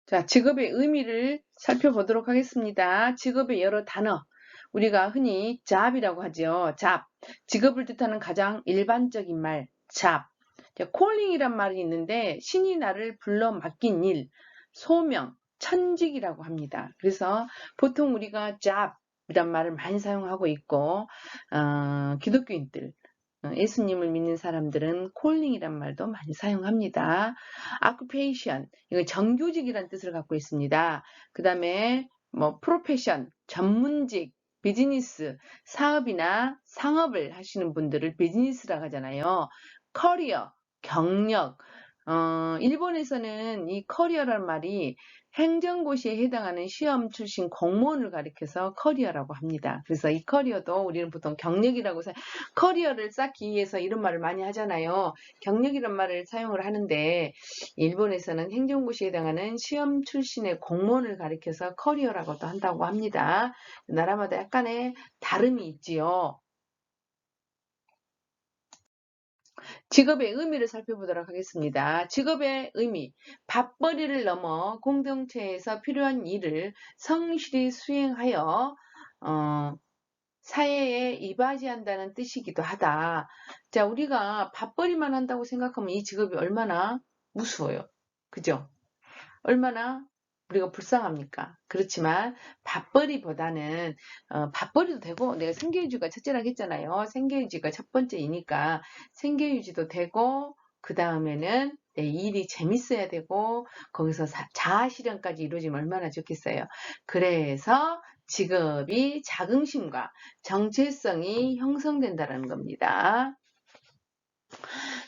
자, 직업의 의미를 살펴보도록 하겠습니다. 직업의 여러 단어. 우리가 흔히 job이라고 하죠. job. 직업을 뜻하는 가장 일반적인 말, job. calling이란 말이 있는데 신이 나를 불러 맡긴 일, 소명, 천직이라고 합니다. 그래서 보통 우리가 job이란 말을 많이 사용하고 있고 기독교인들, 예수님을 믿는 사람들은 calling이란 말도 많이 사용합니다. occupation, 이거 정규직이라는 뜻을 갖고 있습니다. 그 다음에 뭐 profession, 전문직, 비즈니스, 사업이나 상업을 하시는 분들을 비즈니스라고 하잖아요. 커리어, 경력, 일본에서는 이 커리어란 말이 행정고시에 해당하는 시험 출신 공무원을 가리켜서 커리어라고 합니다. 그래서 이 커리어도 우리는 보통 경력이라고 커리어를 쌓기 위해서 이런 말을 많이 하잖아요. 경력이란 말을 사용을 하는데 일본에서는 행정고시에 해당하는 시험 출신의 공무원을 가리켜서 커리어라고도 한다고 합니다. 나라마다 약간의 다름이 있지요. 직업의 의미를 살펴보도록 하겠습니다. 직업의 의미, 밥벌이를 넘어 공동체에서 필요한 일을 성실히 수행하여 사회에 이바지한다는 뜻이기도 하다. 자, 우리가 밥벌이만 한다고 생각하면 이 직업이 얼마나 무서워요. 그죠? 얼마나 우리가 불쌍합니까? 그렇지만 밥벌이보다는 밥벌이도 되고 내가 생계유지가 첫째라고 했잖아요. 생계유지가 첫 번째이니까 생계유지도 되고 그 다음에는 내 일이 재밌어야 되고 거기서 자아실현까지 이루어지면 얼마나 좋겠어요. 그래서 직업이 자긍심과 정체성이 형성된다는 겁니다.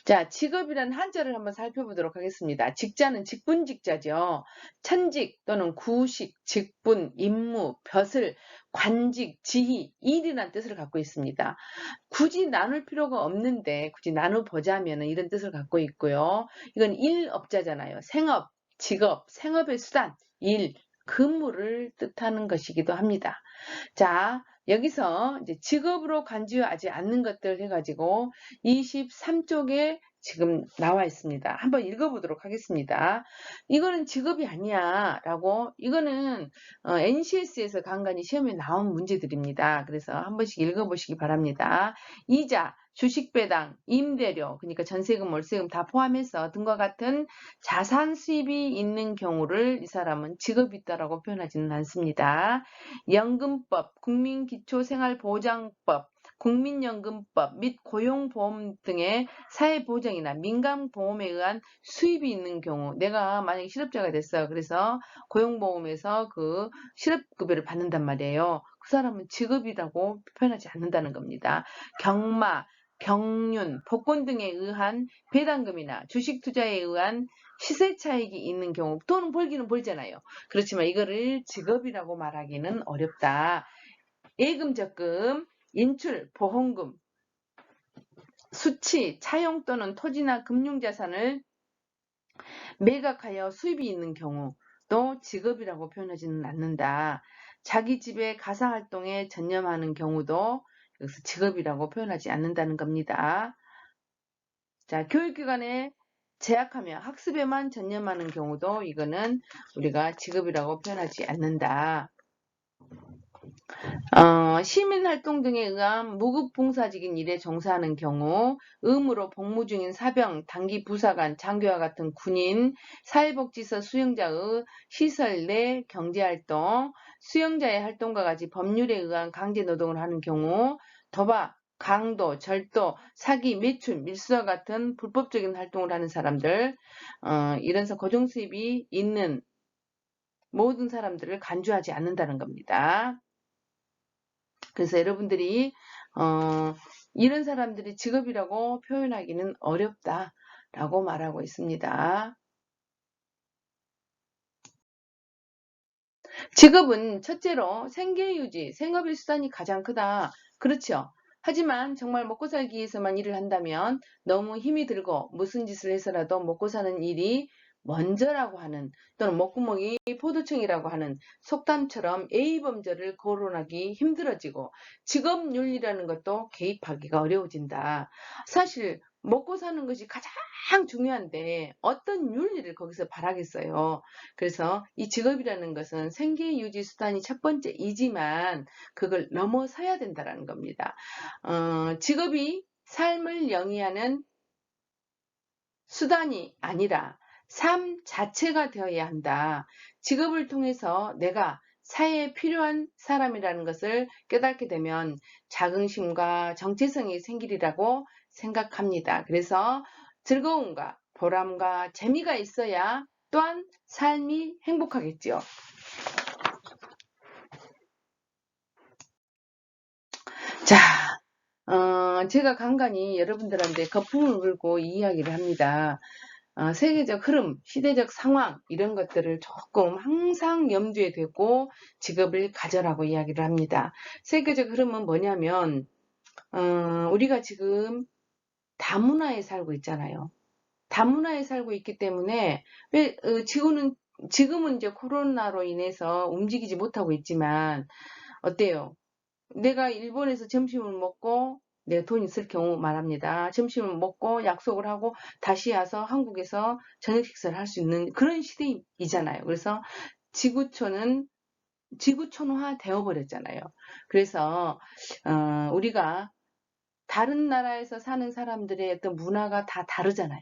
자, 직업이란 한자를 한번 살펴보도록 하겠습니다. 직자는 직분직자죠. 천직 또는 구식, 직분, 임무, 벼슬, 관직, 지희, 일이란 뜻을 갖고 있습니다. 굳이 나눌 필요가 없는데 굳이 나눠보자면 이런 뜻을 갖고 있고요. 이건 일업자잖아요. 생업, 직업, 생업의 수단, 일, 근무를 뜻하는 것이기도 합니다. 자, 여기서 이제 직업으로 간주하지 않는 것들 해가지고 23쪽에 지금 나와 있습니다. 한번 읽어보도록 하겠습니다. 이거는 직업이 아니야 라고, 이거는 NCS에서 간간히 시험에 나온 문제들입니다. 그래서 한 번씩 읽어보시기 바랍니다. 이자, 주식배당, 임대료, 그러니까 전세금, 월세금 다 포함해서 등과 같은 자산 수입이 있는 경우를 이 사람은 직업이 있다라고 표현하지는 않습니다. 연금법, 국민기초생활보장법, 국민연금법 및 고용보험 등의 사회보장이나 민간보험에 의한 수입이 있는 경우, 내가 만약에 실업자가 됐어요. 그래서 고용보험에서 그 실업급여를 받는단 말이에요. 그 사람은 직업이라고 표현하지 않는다는 겁니다. 경마, 경륜, 복권 등에 의한 배당금이나 주식 투자에 의한 시세 차익이 있는 경우, 돈은 벌기는 벌잖아요. 그렇지만 이거를 직업이라고 말하기는 어렵다. 예금, 적금, 인출, 보험금, 수취, 차용 또는 토지나 금융자산을 매각하여 수입이 있는 경우도 직업이라고 표현하지는 않는다. 자기 집의 가사활동에 전념하는 경우도 여기서 직업이라고 표현하지 않는다는 겁니다. 자, 교육기관에 재학하며 학습에만 전념하는 경우도 이거는 우리가 직업이라고 표현하지 않는다. 시민활동 등에 의한 무급봉사직인 일에 종사하는 경우 의무로 복무 중인 사병, 단기 부사관, 장교와 같은 군인, 사회복지서 수용자의 시설 내 경제활동, 수용자의 활동과 같이 법률에 의한 강제노동을 하는 경우 도박, 강도, 절도, 사기, 매출, 밀수와 같은 불법적인 활동을 하는 사람들, 이런서 고정수입이 있는 모든 사람들을 간주하지 않는다는 겁니다. 그래서 여러분들이 이런 사람들이 직업이라고 표현하기는 어렵다라고 말하고 있습니다. 직업은 첫째로 생계유지, 생업의 수단이 가장 크다. 그렇죠. 하지만 정말 먹고 살기 위해서만 일을 한다면 너무 힘이 들고 무슨 짓을 해서라도 먹고 사는 일이 먼저라고 하는, 또는 목구멍이 포도청이라고 하는 속담처럼 A범절을 거론하기 힘들어지고 직업윤리라는 것도 개입하기가 어려워진다. 사실 먹고 사는 것이 가장 중요한데 어떤 윤리를 거기서 바라겠어요. 그래서 이 직업이라는 것은 생계 유지 수단이 첫 번째이지만 그걸 넘어서야 된다는 겁니다. 직업이 삶을 영위하는 수단이 아니라 삶 자체가 되어야 한다. 직업을 통해서 내가 사회에 필요한 사람이라는 것을 깨닫게 되면 자긍심과 정체성이 생기리라고 생각합니다. 그래서 즐거움과 보람과 재미가 있어야 또한 삶이 행복하겠지요. 자, 제가 간간히 여러분들한테 거품을 불고 이 이야기를 합니다. 세계적 흐름, 시대적 상황 이런 것들을 조금 항상 염두에 두고 직업을 가져라고 이야기를 합니다. 세계적 흐름은 뭐냐면 우리가 지금 다문화에 살고 있잖아요. 다문화에 살고 있기 때문에 지금은 이제 코로나로 인해서 움직이지 못하고 있지만 어때요? 내가 일본에서 점심을 먹고 내가 돈 있을 경우 말합니다. 점심을 먹고 약속을 하고 다시 와서 한국에서 저녁 식사를 할 수 있는 그런 시대이잖아요. 그래서 지구촌은 지구촌화 되어버렸잖아요. 그래서 우리가 다른 나라에서 사는 사람들의 어떤 문화가 다 다르잖아요.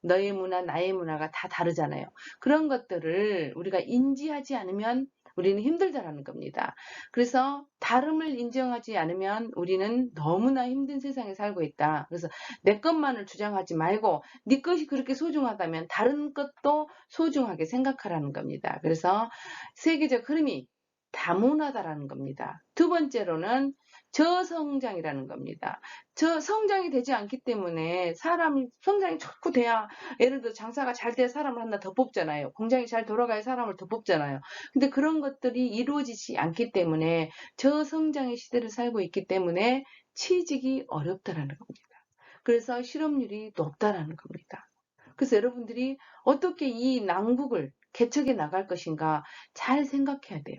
너의 문화, 나의 문화가 다 다르잖아요. 그런 것들을 우리가 인지하지 않으면 우리는 힘들다라는 겁니다. 그래서 다름을 인정하지 않으면 우리는 너무나 힘든 세상에 살고 있다. 그래서 내 것만을 주장하지 말고 네 것이 그렇게 소중하다면 다른 것도 소중하게 생각하라는 겁니다. 그래서 세계적 흐름이 다문화다라는 겁니다. 두 번째로는 저성장이라는 겁니다. 성장이 되지 않기 때문에 사람이 성장이 자꾸 돼야 예를 들어 장사가 잘 돼야 사람을 하나 더 뽑잖아요. 공장이 잘 돌아가야 사람을 더 뽑잖아요. 근데 그런 것들이 이루어지지 않기 때문에 저성장의 시대를 살고 있기 때문에 취직이 어렵다라는 겁니다. 그래서 실업률이 높다라는 겁니다. 그래서 여러분들이 어떻게 이 난국을 개척해 나갈 것인가 잘 생각해야 돼요.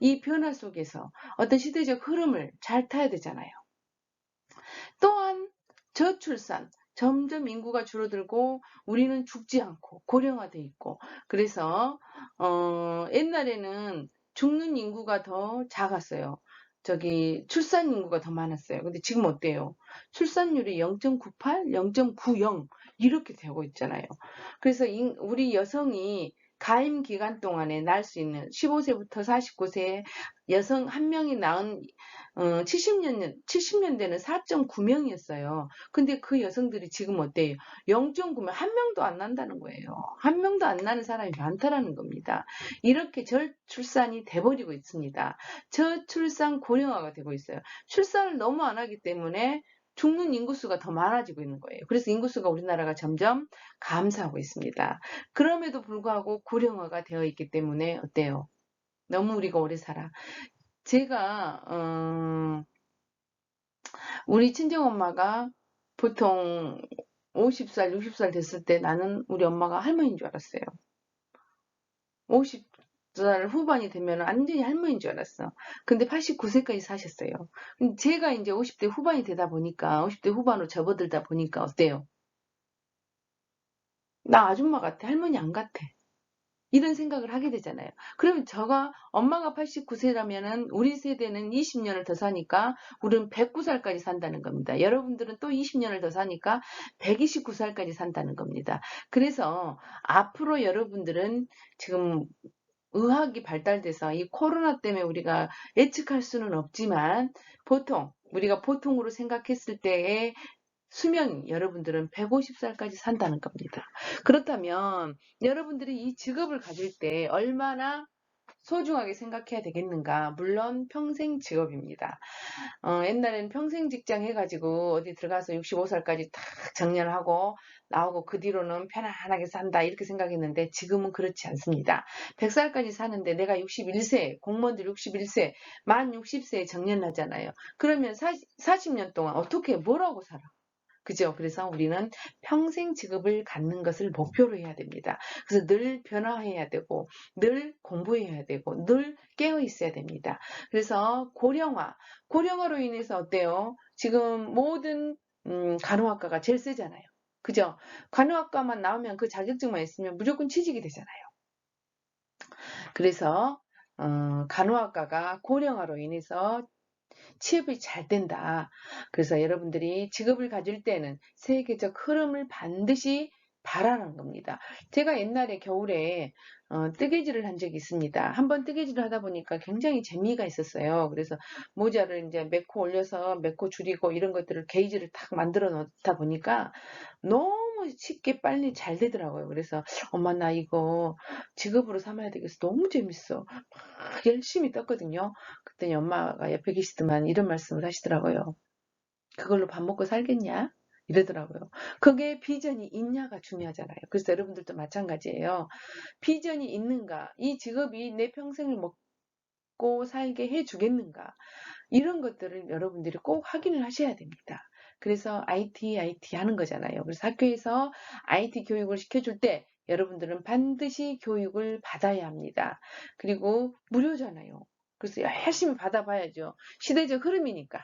이 변화 속에서 어떤 시대적 흐름을 잘 타야 되잖아요. 또한 저출산, 점점 인구가 줄어들고 우리는 죽지 않고 고령화돼 있고 그래서 옛날에는 죽는 인구가 더 작았어요. 출산 인구가 더 많았어요. 근데 지금 어때요? 출산율이 0.98, 0.90 이렇게 되고 있잖아요. 그래서 우리 여성이 가임 기간 동안에 낳을 수 있는 15세부터 49세 여성 한 명이 낳은 70년대는 4.9명이었어요. 근데 그 여성들이 지금 어때요? 0.9명, 한 명도 안 난다는 거예요. 한 명도 안 나는 사람이 많다라는 겁니다. 이렇게 저출산이 돼버리고 있습니다. 저출산 고령화가 되고 있어요. 출산을 너무 안 하기 때문에 죽는 인구수가 더 많아지고 있는 거예요. 그래서 인구수가 우리나라가 점점 감소하고 있습니다. 그럼에도 불구하고 고령화가 되어 있기 때문에 어때요? 너무 우리가 오래 살아. 제가 우리 친정엄마가 보통 50살, 60살 됐을 때 나는 우리 엄마가 할머니인 줄 알았어요. 50살 후반이 되면 완전히 할머니인 줄 알았어. 근데 89세까지 사셨어요. 제가 이제 50대 후반이 되다 보니까 50대 후반으로 접어들다 보니까 어때요? 나 아줌마 같아. 할머니 안 같아. 이런 생각을 하게 되잖아요. 그러면 엄마가 89세라면은 우리 세대는 20년을 더 사니까 우리는 109살까지 산다는 겁니다. 여러분들은 또 20년을 더 사니까 129살까지 산다는 겁니다. 그래서 앞으로 여러분들은 지금 의학이 발달돼서 이 코로나 때문에 우리가 예측할 수는 없지만 우리가 보통으로 생각했을 때의 수명이 여러분들은 150살까지 산다는 겁니다. 그렇다면 여러분들이 이 직업을 가질 때 얼마나 소중하게 생각해야 되겠는가? 물론 평생 직업입니다. 옛날에는 평생 직장 해가지고 어디 들어가서 65살까지 딱 정년을 하고 나오고 그 뒤로는 편안하게 산다 이렇게 생각했는데 지금은 그렇지 않습니다. 100살까지 사는데 내가 61세, 공무원들 61세, 만 60세에 정년하잖아요. 그러면 40년 동안 어떻게 뭐라고 살아? 그죠? 그래서 우리는 평생 직업을 갖는 것을 목표로 해야 됩니다. 그래서 늘 변화해야 되고, 늘 공부해야 되고, 늘 깨어 있어야 됩니다. 그래서 고령화로 인해서 어때요? 지금 모든 간호학과가 제일 세잖아요. 그죠? 간호학과만 나오면 그 자격증만 있으면 무조건 취직이 되잖아요. 그래서 간호학과가 고령화로 인해서 취업이 잘 된다. 그래서 여러분들이 직업을 가질 때는 세계적 흐름을 반드시 바라는 겁니다. 제가 옛날에 겨울에 뜨개질을 한 적이 있습니다. 한번 뜨개질을 하다 보니까 굉장히 재미가 있었어요. 그래서 모자를 이제 몇 코 올려서 몇 코 줄이고 이런 것들을 게이지를 딱 만들어 놓다 보니까 너무 쉽게 빨리 잘 되더라고요. 그래서 엄마 나 이거 직업으로 삼아야 되겠어. 너무 재밌어. 막 열심히 떴거든요. 그랬더니 엄마가 옆에 계시더만 이런 말씀을 하시더라고요. 그걸로 밥 먹고 살겠냐? 이러더라고요. 그게 비전이 있냐가 중요하잖아요. 그래서 여러분들도 마찬가지예요. 비전이 있는가? 이 직업이 내 평생을 먹고 살게 해주겠는가? 이런 것들을 여러분들이 꼭 확인을 하셔야 됩니다. 그래서 IT 하는 거잖아요. 그래서 학교에서 IT 교육을 시켜줄 때 여러분들은 반드시 교육을 받아야 합니다. 그리고 무료잖아요. 그래서 열심히 받아봐야죠. 시대적 흐름이니까.